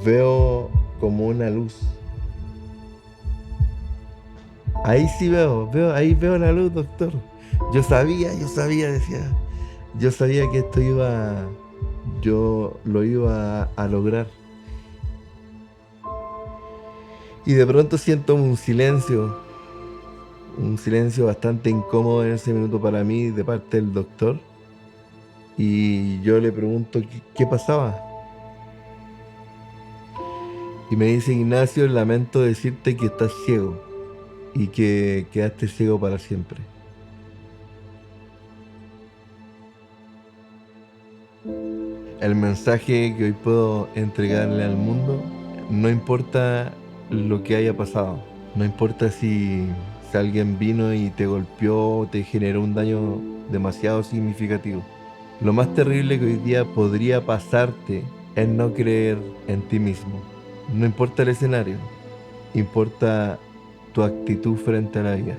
veo como una luz. Ahí sí ahí veo la luz, doctor. Decía. Yo sabía que yo lo iba a lograr. Y de pronto siento un silencio bastante incómodo en ese minuto para mí de parte del doctor. Y yo le pregunto qué pasaba. Y me dice: Ignacio, lamento decirte que estás ciego y que quedaste ciego para siempre. El mensaje que hoy puedo entregarle al mundo: no importa lo que haya pasado, no importa si alguien vino y te golpeó o te generó un daño demasiado significativo. Lo más terrible que hoy día podría pasarte es no creer en ti mismo. No importa el escenario, importa tu actitud frente a la vida.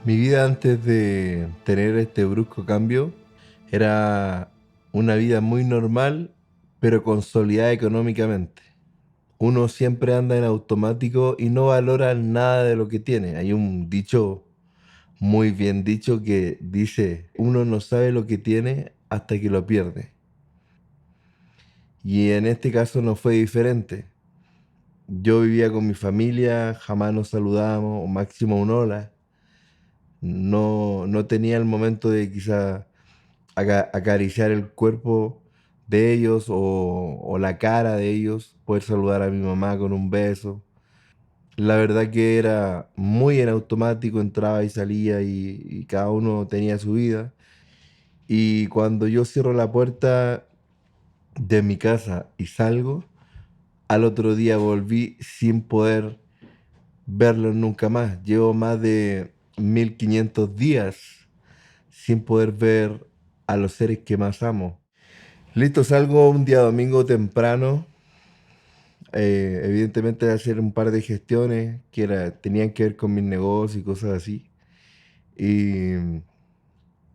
Mi vida antes de tener este brusco cambio era una vida muy normal, pero consolidada económicamente. Uno siempre anda en automático y no valora nada de lo que tiene. Hay un dicho muy bien dicho que dice: uno no sabe lo que tiene hasta que lo pierde. Y en este caso no fue diferente. Yo vivía con mi familia, jamás nos saludábamos, o máximo un hola. No tenía el momento de quizá acariciar el cuerpo de ellos o la cara de ellos, poder saludar a mi mamá con un beso. La verdad que era muy en automático, entraba y salía y cada uno tenía su vida. Y cuando yo cierro la puerta de mi casa y salgo, al otro día volví sin poder verlos nunca más. Llevo más de 1500 días sin poder ver a los seres que más amo. Listo, salgo un día domingo temprano, evidentemente a hacer un par de gestiones tenían que ver con mis negocios y cosas así. Y,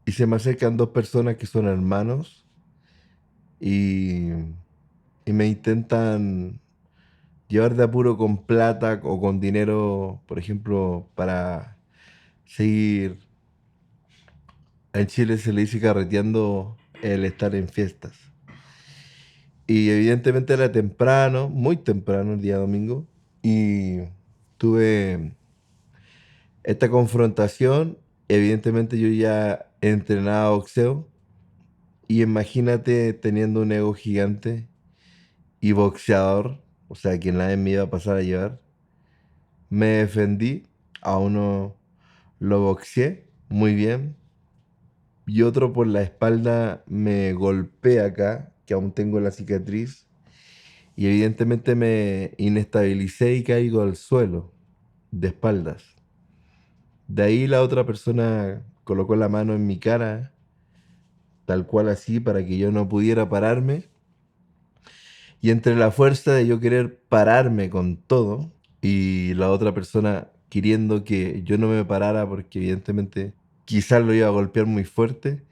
y se me acercan dos personas que son hermanos y, y me intentan llevar de apuro con plata o con dinero, por ejemplo, para seguir. En Chile se le dice carreteando el estar en fiestas. Y evidentemente era temprano, muy temprano el día domingo. Y tuve esta confrontación. Evidentemente yo ya entrenaba boxeo. Y imagínate teniendo un ego gigante y boxeador, o sea, que nadie me iba a pasar a llevar. Me defendí, a uno lo boxeé muy bien. Y otro por la espalda me golpea acá, que aún tengo la cicatriz. Y evidentemente me inestabilicé y caigo al suelo, de espaldas. De ahí la otra persona colocó la mano en mi cara, tal cual así, para que yo no pudiera pararme. Y entre la fuerza de yo querer pararme con todo y la otra persona queriendo que yo no me parara porque evidentemente quizás lo iba a golpear muy fuerte,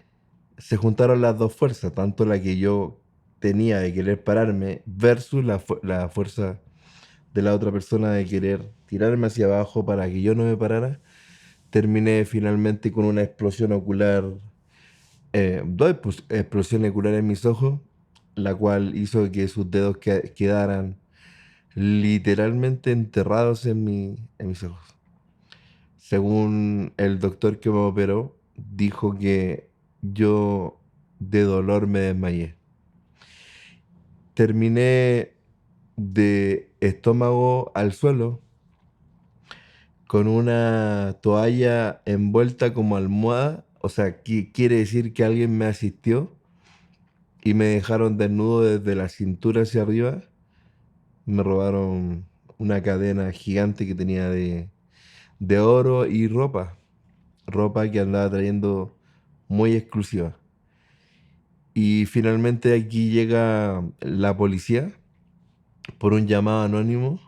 se juntaron las dos fuerzas, tanto la que yo tenía de querer pararme versus la fuerza de la otra persona de querer tirarme hacia abajo para que yo no me parara. Terminé finalmente con una explosión ocular, dos explosiones oculares en mis ojos, la cual hizo que sus dedos quedaran literalmente enterrados en mis ojos. Según el doctor que me operó, dijo que yo de dolor me desmayé. Terminé de estómago al suelo con una toalla envuelta como almohada. O sea, quiere decir que alguien me asistió y me dejaron desnudo desde la cintura hacia arriba. Me robaron una cadena gigante que tenía de oro y ropa que andaba trayendo muy exclusiva. Y finalmente aquí llega la policía por un llamado anónimo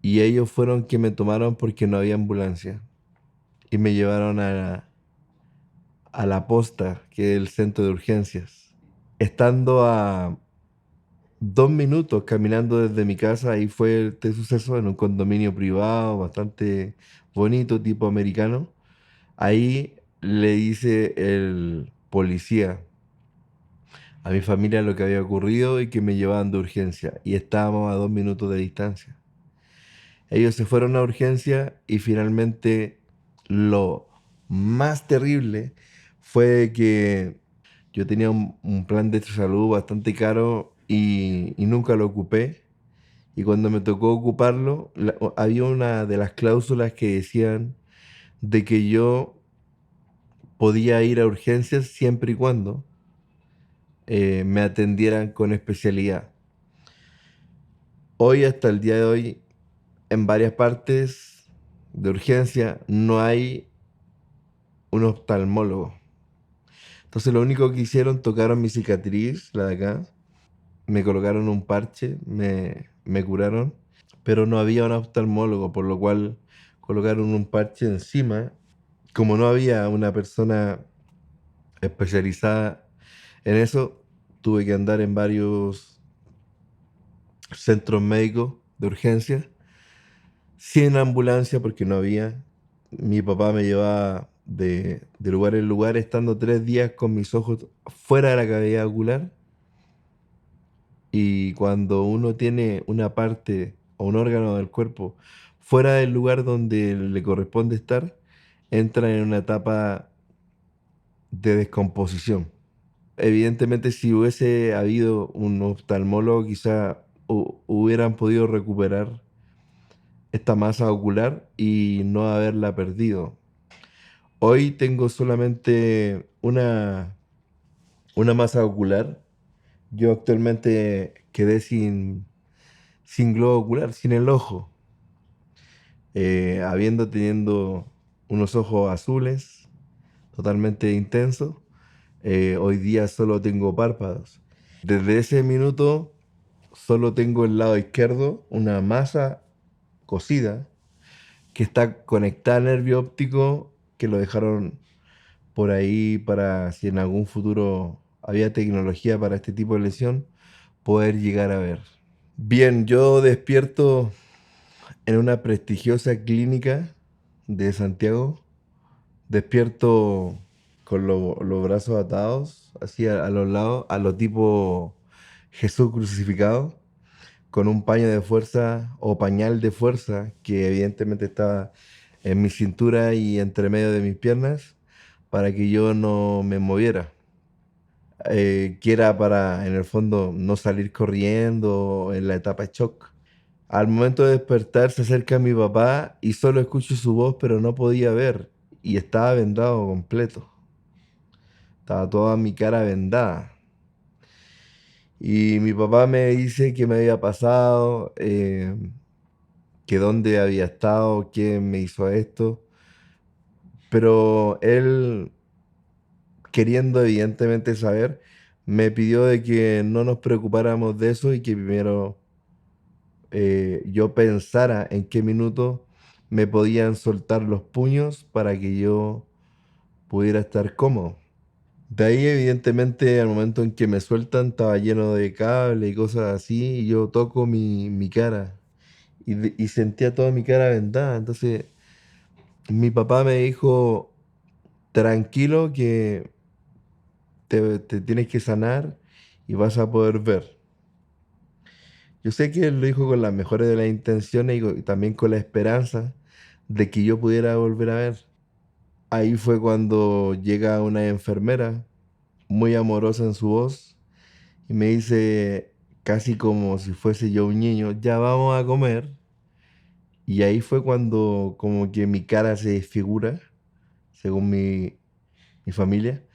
y ellos fueron que me tomaron porque no había ambulancia y me llevaron a la posta, que es el centro de urgencias. Estando a 2 minutos caminando desde mi casa, ahí fue este suceso en un condominio privado bastante bonito, tipo americano. Ahí le dice el policía a mi familia lo que había ocurrido y que me llevaban de urgencia. Y estábamos a 2 minutos de distancia. Ellos se fueron a urgencia y finalmente lo más terrible fue que yo tenía un plan de salud bastante caro y nunca lo ocupé. Y cuando me tocó ocuparlo, había una de las cláusulas que decían de que yo podía ir a urgencias siempre y cuando me atendieran con especialidad. Hoy, hasta el día de hoy, en varias partes de urgencia no hay un oftalmólogo. Entonces lo único que hicieron, tocaron mi cicatriz, la de acá, me colocaron un parche, me curaron, pero no había un oftalmólogo, por lo cual colocaron un parche encima. Como no había una persona especializada en eso, tuve que andar en varios centros médicos de urgencia, sin ambulancia porque no había. Mi papá me llevaba de lugar en lugar, estando 3 días con mis ojos fuera de la cavidad ocular. Y cuando uno tiene una parte o un órgano del cuerpo fuera del lugar donde le corresponde estar, entra en una etapa de descomposición. Evidentemente, si hubiese habido un oftalmólogo, quizá hubieran podido recuperar esta masa ocular y no haberla perdido. Hoy tengo solamente una masa ocular. Yo actualmente quedé sin globo ocular, sin el ojo. Habiendo teniendo unos ojos azules, totalmente intensos, hoy día solo tengo párpados. Desde ese minuto solo tengo el lado izquierdo una masa cosida que está conectada al nervio óptico, que lo dejaron por ahí para si en algún futuro había tecnología para este tipo de lesión, poder llegar a ver. Bien, yo despierto en una prestigiosa clínica de Santiago. Despierto con los brazos atados, así a los lados, a lo tipo Jesús crucificado, con un paño de fuerza o pañal de fuerza que evidentemente estaba en mi cintura y entre medio de mis piernas para que yo no me moviera. Que era para, en el fondo, no salir corriendo en la etapa de shock. Al momento de despertar se acerca mi papá y solo escucho su voz, pero no podía ver. Y estaba vendado completo. Estaba toda mi cara vendada. Y mi papá me dice qué me había pasado, que dónde había estado, quién me hizo esto. Pero él, queriendo evidentemente saber, me pidió de que no nos preocupáramos de eso y que primero yo pensara en qué minuto me podían soltar los puños para que yo pudiera estar cómodo. De ahí, evidentemente, al momento en que me sueltan, estaba lleno de cable y cosas así, y yo toco mi cara y sentía toda mi cara vendada. Entonces, mi papá me dijo, tranquilo, que te tienes que sanar y vas a poder ver. Yo sé que él lo dijo con las mejores de las intenciones y también con la esperanza de que yo pudiera volver a ver. Ahí fue cuando llega una enfermera muy amorosa en su voz y me dice, casi como si fuese yo un niño, ya vamos a comer. Y ahí fue cuando como que mi cara se desfigura, según mi familia,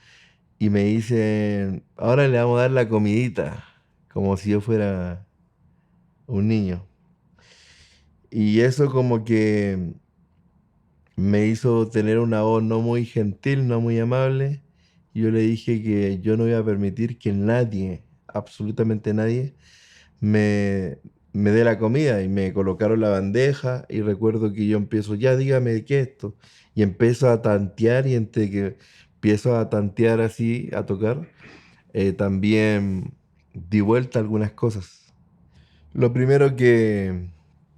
y me dicen, ahora le vamos a dar la comidita, como si yo fuera un niño. Y eso como que me hizo tener una voz no muy gentil, no muy amable. Y yo le dije que yo no iba a permitir que nadie, absolutamente nadie, me me dé la comida y me colocaron la bandeja y recuerdo que yo empiezo, ya dígame qué es esto. Y empiezo a tantear y entre que empiezo a tantear así, a tocar, también di vuelta algunas cosas. Lo primero que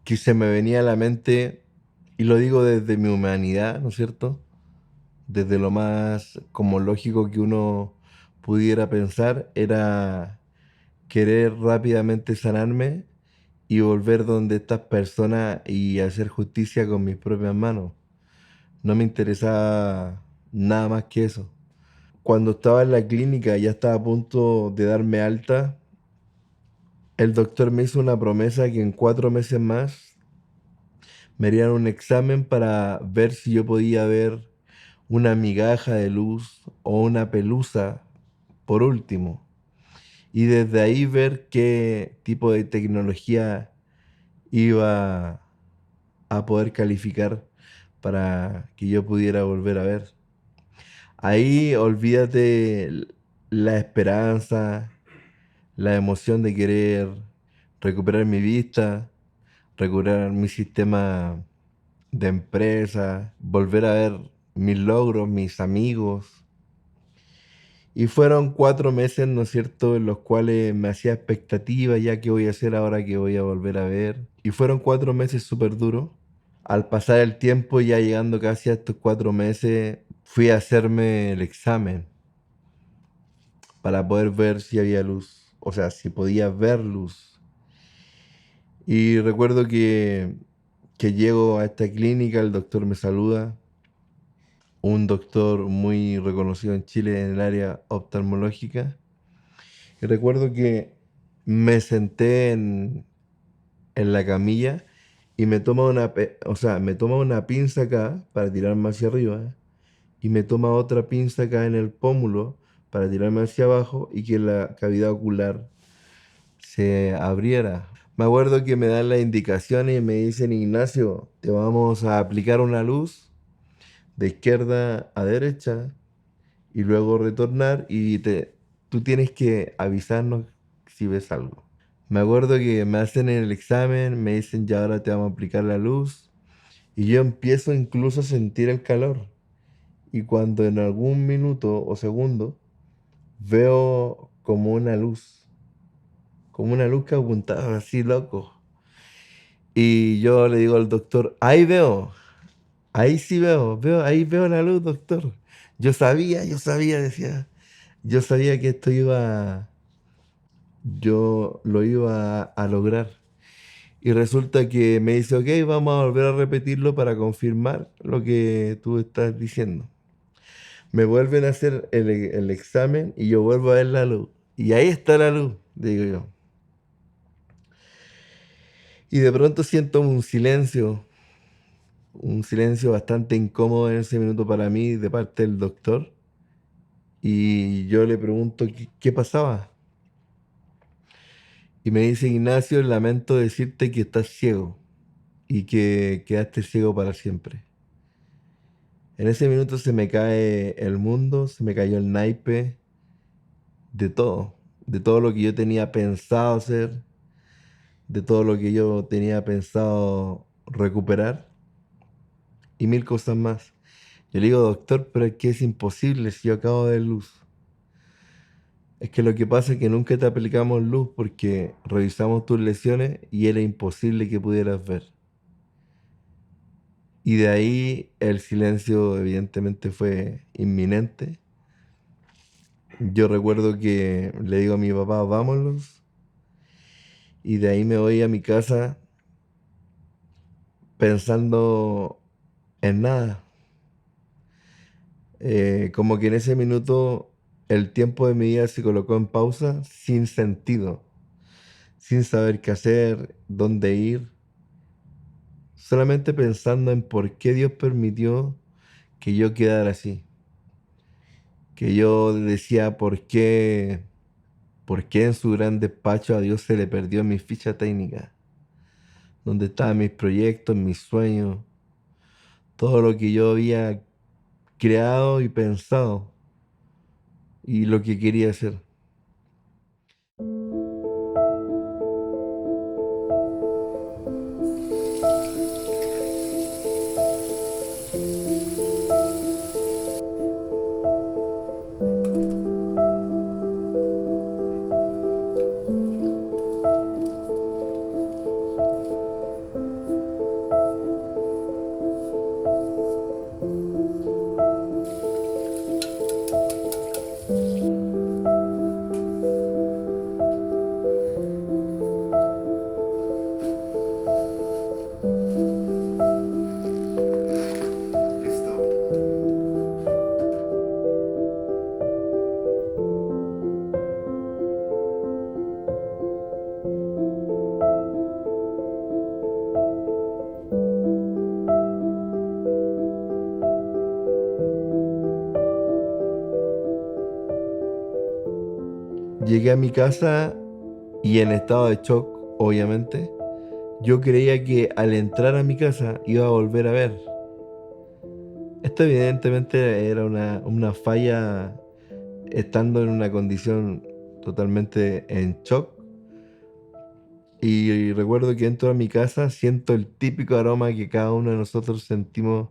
se me venía a la mente, y lo digo desde mi humanidad, ¿no es cierto? Desde lo más como lógico que uno pudiera pensar, era querer rápidamente sanarme y volver donde estas personas y hacer justicia con mis propias manos. No me interesaba nada más que eso. Cuando estaba en la clínica, ya estaba a punto de darme alta, el doctor me hizo una promesa que en 4 meses más me harían un examen para ver si yo podía ver una migaja de luz o una pelusa por último. Y desde ahí ver qué tipo de tecnología iba a poder calificar para que yo pudiera volver a ver. Ahí olvídate la esperanza, la emoción de querer recuperar mi vista, recuperar mi sistema de empresa, volver a ver mis logros, mis amigos. Y fueron 4 meses, ¿no es cierto?, en los cuales me hacía expectativa ya que voy a hacer ahora que voy a volver a ver. Y fueron 4 meses súper duros. Al pasar el tiempo, ya llegando casi a estos 4 meses, fui a hacerme el examen para poder ver si había luz, o sea, si podía ver luz. Y recuerdo que llego a esta clínica, el doctor me saluda, un doctor muy reconocido en Chile en el área oftalmológica. Y recuerdo que me senté en la camilla y me toma o sea, me toma una pinza acá para tirarme hacia arriba y me toma otra pinza acá en el pómulo para tirarme hacia abajo y que la cavidad ocular se abriera. Me acuerdo que me dan las indicaciones y me dicen, Ignacio, te vamos a aplicar una luz de izquierda a derecha y luego retornar y tú tienes que avisarnos si ves algo. Me acuerdo que me hacen el examen, me dicen ya ahora te vamos a aplicar la luz y yo empiezo incluso a sentir el calor. Y cuando en algún minuto o segundo veo como una luz que apuntaba así loco. Y yo le digo al doctor, ahí veo, ahí sí ahí veo la luz, doctor. Yo sabía, decía, yo sabía que yo lo iba a lograr. Y resulta que me dice, ok, vamos a volver a repetirlo para confirmar lo que tú estás diciendo. Me vuelven a hacer el examen y yo vuelvo a ver la luz. Y ahí está la luz, digo yo. Y de pronto siento un silencio bastante incómodo en ese minuto para mí de parte del doctor. Y yo le pregunto qué pasaba. Y me dice, Ignacio, lamento decirte que estás ciego y que quedaste ciego para siempre. En ese minuto se me cae el mundo, se me cayó el naipe de todo lo que yo tenía pensado hacer, de todo lo que yo tenía pensado recuperar y mil cosas más. Yo le digo, doctor, pero es que es imposible si yo acabo de ver luz. Es que lo que pasa es que nunca te aplicamos luz porque revisamos tus lesiones y era imposible que pudieras ver. Y de ahí el silencio evidentemente fue inminente. Yo recuerdo que le digo a mi papá, vámonos. Y de ahí me voy a mi casa pensando en nada. Como que en ese minuto el tiempo de mi vida se colocó en pausa sin sentido, sin saber qué hacer, dónde ir, solamente pensando en por qué Dios permitió que yo quedara así. Que yo decía por qué en su gran despacho a Dios se le perdió mi ficha técnica, donde estaban mis proyectos, mis sueños, todo lo que yo había creado y pensado y lo que quería hacer. Llegué a mi casa y en estado de shock, obviamente. Yo creía que al entrar a mi casa iba a volver a ver. Esto evidentemente era una falla estando en una condición totalmente en shock. Y recuerdo que entro a mi casa, siento el típico aroma que cada uno de nosotros sentimos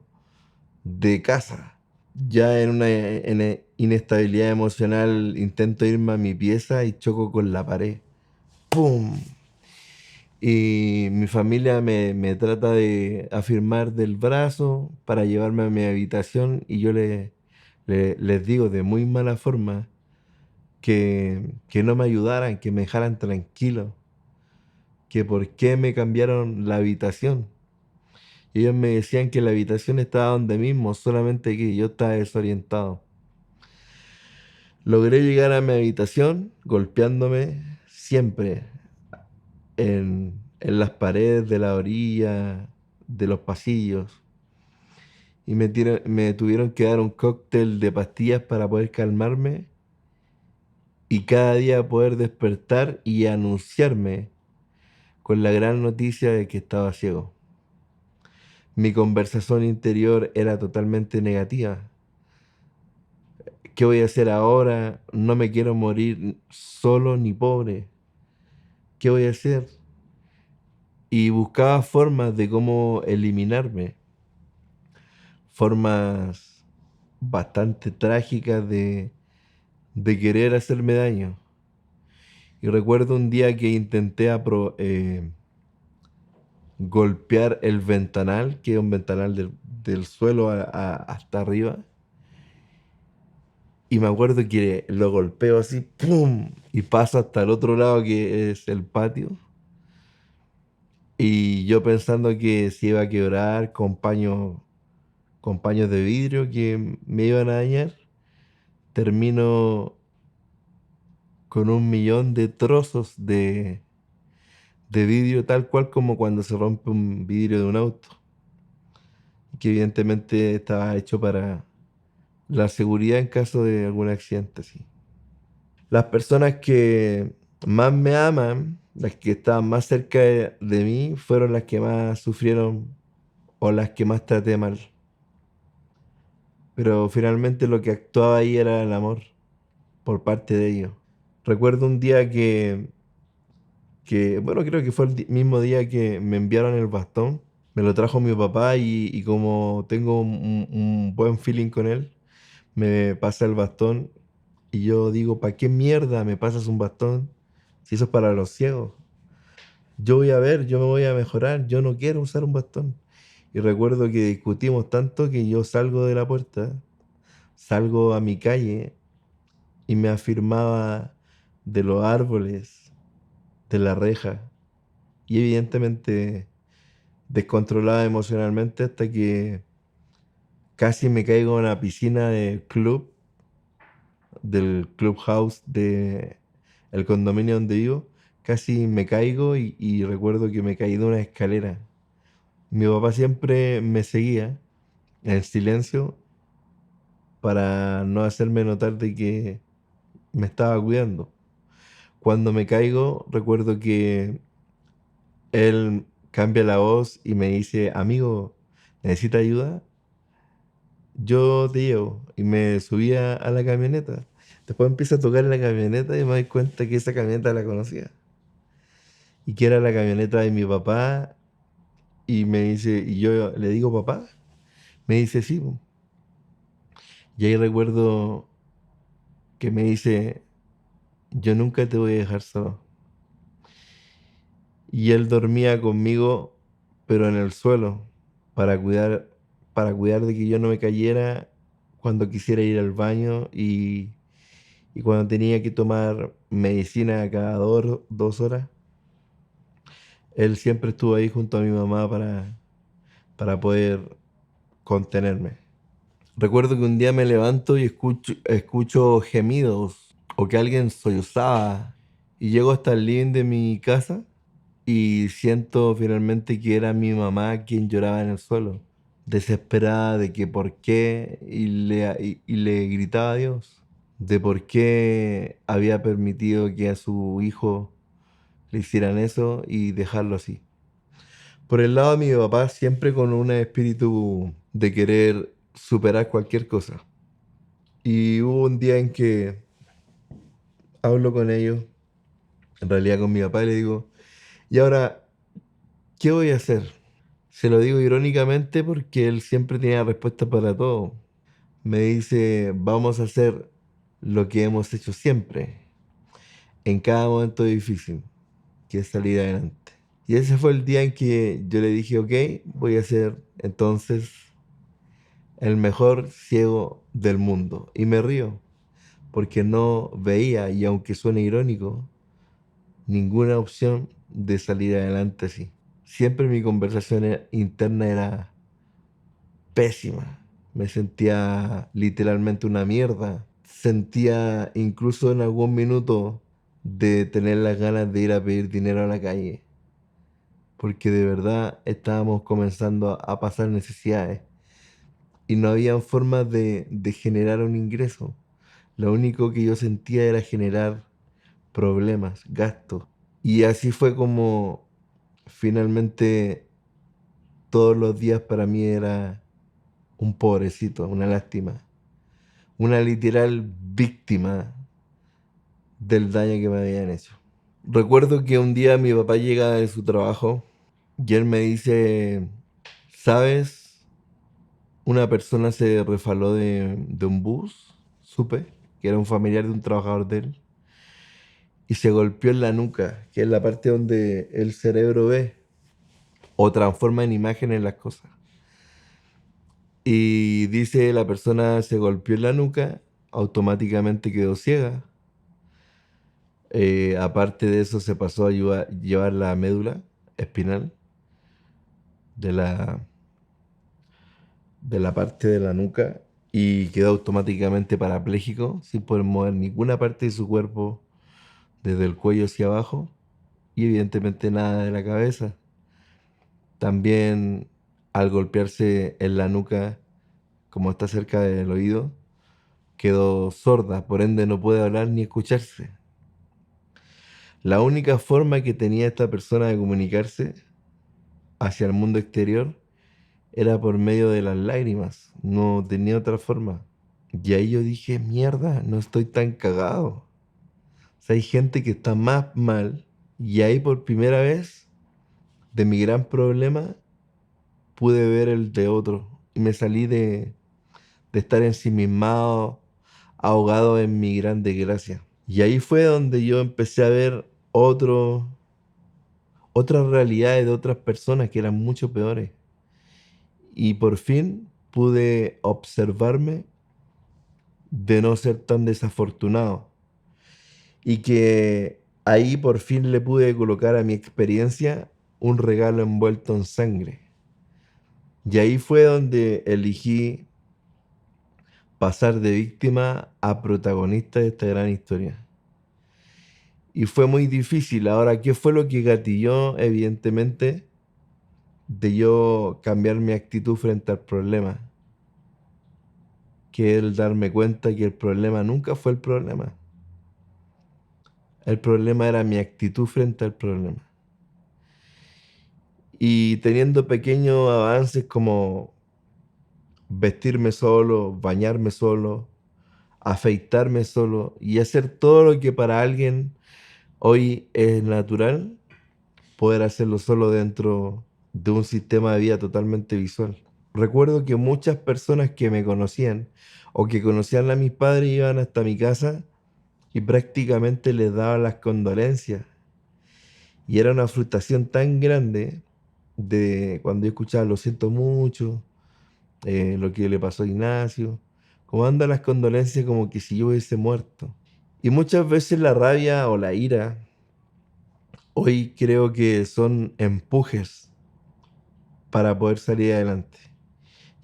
de casa. Ya en una inestabilidad emocional intento irme a mi pieza y choco con la pared. ¡Pum! Y mi familia me trata de afirmar del brazo para llevarme a mi habitación y yo les digo de muy mala forma que no me ayudaran, que me dejaran tranquilo, que por qué me cambiaron la habitación. Y ellos me decían que la habitación estaba donde mismo, solamente que yo estaba desorientado. Logré llegar a mi habitación golpeándome siempre en las paredes de la orilla, de los pasillos. Y me tuvieron que dar un cóctel de pastillas para poder calmarme y cada día poder despertar y anunciarme con la gran noticia de que estaba ciego. Mi conversación interior era totalmente negativa. ¿Qué voy a hacer ahora? No me quiero morir solo ni pobre. ¿Qué voy a hacer? Y buscaba formas de cómo eliminarme, formas bastante trágicas de querer hacerme daño. Y recuerdo un día que intenté golpear el ventanal, que es un ventanal del suelo hasta arriba. Y me acuerdo que lo golpeo así, ¡pum! Y pasa hasta el otro lado que es el patio. Y yo pensando que se iba a quebrar con paños de vidrio que me iban a dañar, termino con 1 millón de trozos de vidrio, tal cual como cuando se rompe un vidrio de un auto, que evidentemente estaba hecho para la seguridad en caso de algún accidente, sí. Las personas que más me aman, las que estaban más cerca de mí, fueron las que más sufrieron o las que más traté mal. Pero finalmente lo que actuaba ahí era el amor por parte de ellos. Recuerdo un día bueno, creo que fue el mismo día que me enviaron el bastón. Me lo trajo mi papá y como tengo un buen feeling con él, me pasa el bastón y yo digo, ¿para qué mierda me pasas un bastón si eso es para los ciegos? Yo voy a ver, yo me voy a mejorar, yo no quiero usar un bastón. Y recuerdo que discutimos tanto que yo salgo de la puerta, salgo a mi calle y me afirmaba de los árboles, de la reja. Y evidentemente descontrolada emocionalmente hasta que casi me caigo en la piscina del clubhouse de el condominio donde vivo. Casi me caigo y recuerdo que me caí de una escalera. Mi papá siempre me seguía en silencio para no hacerme notar de que me estaba cuidando. Cuando me caigo, recuerdo que él cambia la voz y me dice, amigo, ¿necesita ayuda? Yo te llevo. Y me subí a la camioneta. Después empieza a tocar la camioneta y me doy cuenta que esa camioneta la conocía. Y que era la camioneta de mi papá. Y me dice, y yo le digo, papá. Me dice, sí, po. Y ahí recuerdo que me dice, yo nunca te voy a dejar solo. Y él dormía conmigo, pero en el suelo, para cuidar de que yo no me cayera cuando quisiera ir al baño y cuando tenía que tomar medicina cada 2 horas. Él siempre estuvo ahí junto a mi mamá para poder contenerme. Recuerdo que un día me levanto y escucho gemidos o que alguien sollozaba y llego hasta el living de mi casa y siento finalmente que era mi mamá quien lloraba en el suelo, desesperada de que por qué y le gritaba a Dios. de por qué había permitido que a su hijo le hicieran eso y dejarlo así. Por el lado de mi papá, siempre con un espíritu de querer superar cualquier cosa. Y hubo un día en que hablo con ellos, en realidad con mi papá, y le digo, ¿y ahora qué voy a hacer? Se lo digo irónicamente porque él siempre tenía respuesta para todo. Me dice, vamos a hacer lo que hemos hecho siempre, en cada momento difícil, que es salir adelante. Y ese fue el día en que yo le dije, ok, voy a ser entonces el mejor ciego del mundo. Y me río, porque no veía, y aunque suene irónico, ninguna opción de salir adelante así. Siempre mi conversación interna era pésima. Me sentía literalmente una mierda. Sentía incluso en algún minuto de tener las ganas de ir a pedir dinero a la calle. Porque de verdad estábamos comenzando a pasar necesidades. Y no había formas de generar un ingreso. Lo único que yo sentía era generar problemas, gastos. Y así fue como finalmente todos los días para mí era un pobrecito, una lástima, una literal víctima del daño que me habían hecho. Recuerdo que un día mi papá llega de su trabajo y él me dice, ¿sabes? Una persona se refaló de un bus, supe, que era un familiar de un trabajador de él, y se golpeó en la nuca, que es la parte donde el cerebro ve o transforma en imágenes las cosas. Y dice la persona se golpeó en la nuca, automáticamente quedó ciega. Aparte de eso se pasó a llevar la médula espinal de de la parte de la nuca y quedó automáticamente parapléjico sin poder mover ninguna parte de su cuerpo desde el cuello hacia abajo y evidentemente nada de la cabeza. También al golpearse en la nuca, como está cerca del oído, quedó sorda, por ende no puede hablar ni escucharse. La única forma que tenía esta persona de comunicarse hacia el mundo exterior era por medio de las lágrimas, no tenía otra forma. Y ahí yo dije, mierda, no estoy tan cagado. O sea, hay gente que está más mal y ahí por primera vez de mi gran problema pude ver el de otro y me salí de estar ensimismado, ahogado en mi gran desgracia. Y ahí fue donde yo empecé a ver otras realidades de otras personas que eran mucho peores. Y por fin pude observarme de no ser tan desafortunado. Y que ahí por fin le pude colocar a mi experiencia un regalo envuelto en sangre. Y ahí fue donde elegí pasar de víctima a protagonista de esta gran historia. Y fue muy difícil. Ahora, ¿qué fue lo que gatilló, evidentemente, de yo cambiar mi actitud frente al problema? Que el darme cuenta que el problema nunca fue el problema. El problema era mi actitud frente al problema. Y teniendo pequeños avances como vestirme solo, bañarme solo, afeitarme solo y hacer todo lo que para alguien hoy es natural, poder hacerlo solo dentro de un sistema de vida totalmente visual. Recuerdo que muchas personas que me conocían o que conocían a mis padres iban hasta mi casa y prácticamente les daba las condolencias. Y era una frustración tan grande de cuando yo escuchaba lo siento mucho, lo que le pasó a Ignacio, como anda las condolencias como que si yo hubiese muerto. Y muchas veces la rabia o la ira hoy creo que son empujes para poder salir adelante.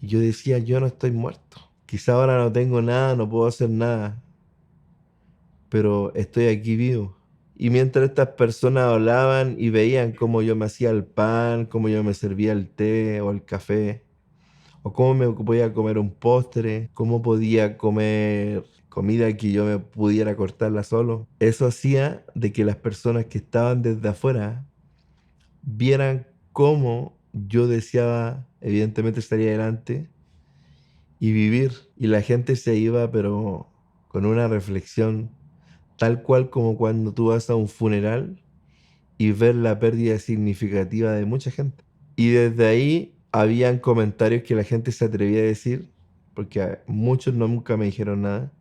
Y yo decía, yo no estoy muerto. Quizá ahora no tengo nada, no puedo hacer nada, pero estoy aquí vivo. Y mientras estas personas hablaban y veían cómo yo me hacía el pan, cómo yo me servía el té o el café, o cómo me podía comer un postre, cómo podía comer comida que yo me pudiera cortarla solo. Eso hacía de que las personas que estaban desde afuera vieran cómo yo deseaba, evidentemente, salir adelante y vivir. Y la gente se iba, pero con una reflexión tal cual como cuando tú vas a un funeral y ver la pérdida significativa de mucha gente. Y desde ahí habían comentarios que la gente se atrevía a decir, porque muchos no nunca me dijeron nada,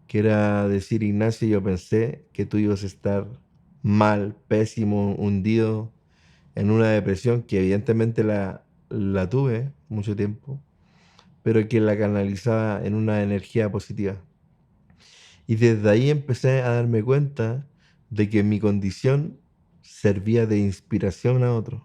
que era decir: Ignacio, yo pensé que tú ibas a estar mal, pésimo, hundido en una depresión que evidentemente la tuve mucho tiempo, pero que la canalizaba en una energía positiva. Y desde ahí empecé a darme cuenta de que mi condición servía de inspiración a otros.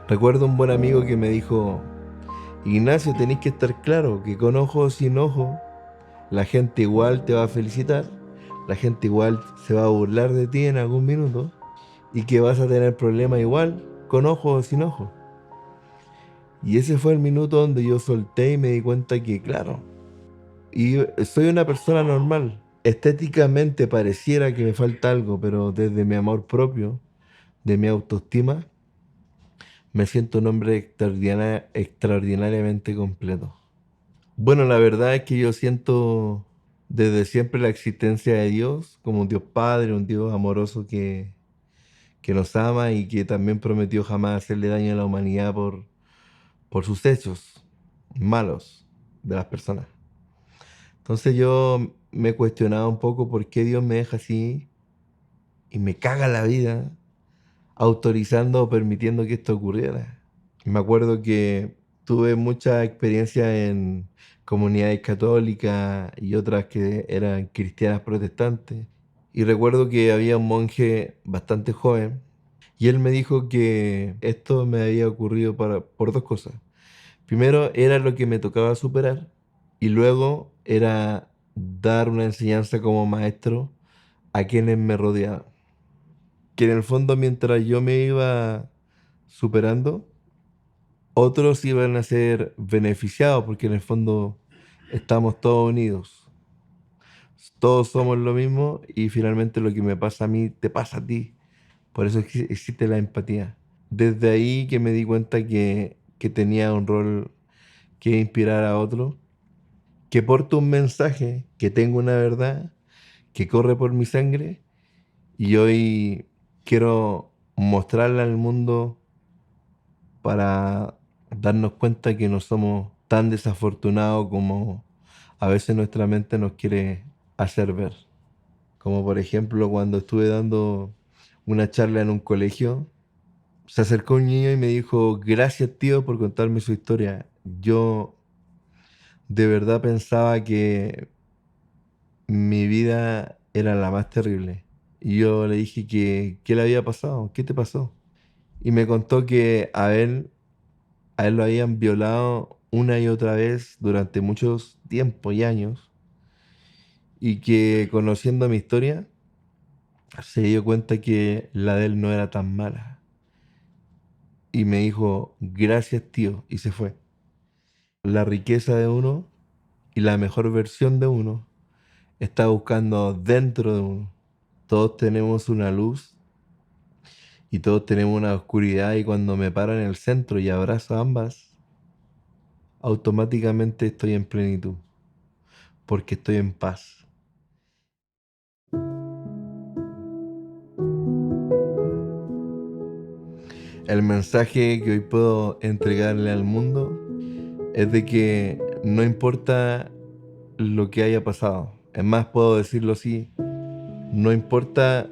Recuerdo un buen amigo que me dijo: Ignacio, tenéis que estar claro que con ojo o sin ojo, la gente igual te va a felicitar, la gente igual se va a burlar de ti en algún minuto y que vas a tener problemas igual, con ojo o sin ojo. Y ese fue el minuto donde yo solté y me di cuenta que, claro, y soy una persona normal. Estéticamente pareciera que me falta algo, pero desde mi amor propio, de mi autoestima, me siento un hombre extraordinariamente completo. Bueno, la verdad es que yo siento desde siempre la existencia de Dios como un Dios Padre, un Dios amoroso que nos ama y que también prometió jamás hacerle daño a la humanidad por sus hechos malos de las personas. Entonces yo me he cuestionado un poco por qué Dios me deja así y me caga la vida autorizando o permitiendo que esto ocurriera. Me acuerdo que tuve mucha experiencia en comunidades católicas y otras que eran cristianas protestantes. Y recuerdo que había un monje bastante joven y él me dijo que esto me había ocurrido por dos cosas. Primero era lo que me tocaba superar y luego era dar una enseñanza como maestro a quienes me rodeaban. Que en el fondo mientras yo me iba superando, otros iban a ser beneficiados porque en el fondo estamos todos unidos. Todos somos lo mismo y finalmente lo que me pasa a mí te pasa a ti. Por eso existe la empatía. Desde ahí que me di cuenta que tenía un rol que inspirar a otros, que porto un mensaje, que tengo una verdad, que corre por mi sangre y hoy quiero mostrarla al mundo para darnos cuenta que no somos tan desafortunados como a veces nuestra mente nos quiere hacer ver. Como por ejemplo cuando estuve dando una charla en un colegio, se acercó un niño y me dijo: gracias tío por contarme su historia. Yo de verdad pensaba que mi vida era la más terrible. Y yo le dije que, ¿qué le había pasado? ¿Qué te pasó? Y me contó que a él lo habían violado una y otra vez durante muchos tiempos y años, y que conociendo mi historia se dio cuenta que la de él no era tan mala. Y me dijo: gracias tío, y se fue. La riqueza de uno y la mejor versión de uno está buscando dentro de uno. Todos tenemos una luz y todos tenemos una oscuridad, y cuando me paro en el centro y abrazo ambas, automáticamente estoy en plenitud, porque estoy en paz. El mensaje que hoy puedo entregarle al mundo es de que no importa lo que haya pasado. Es más, puedo decirlo así: no importa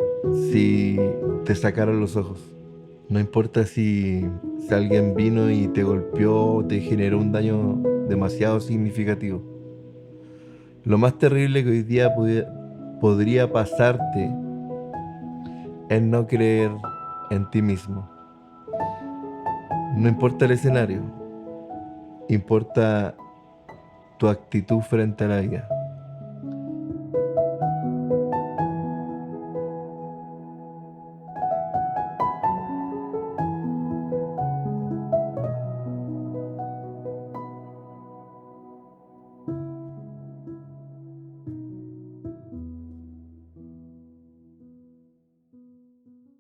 si te sacaron los ojos. No importa si alguien vino y te golpeó o te generó un daño demasiado significativo. Lo más terrible que hoy día podría pasarte es no creer en ti mismo. No importa el escenario, importa tu actitud frente a la vida.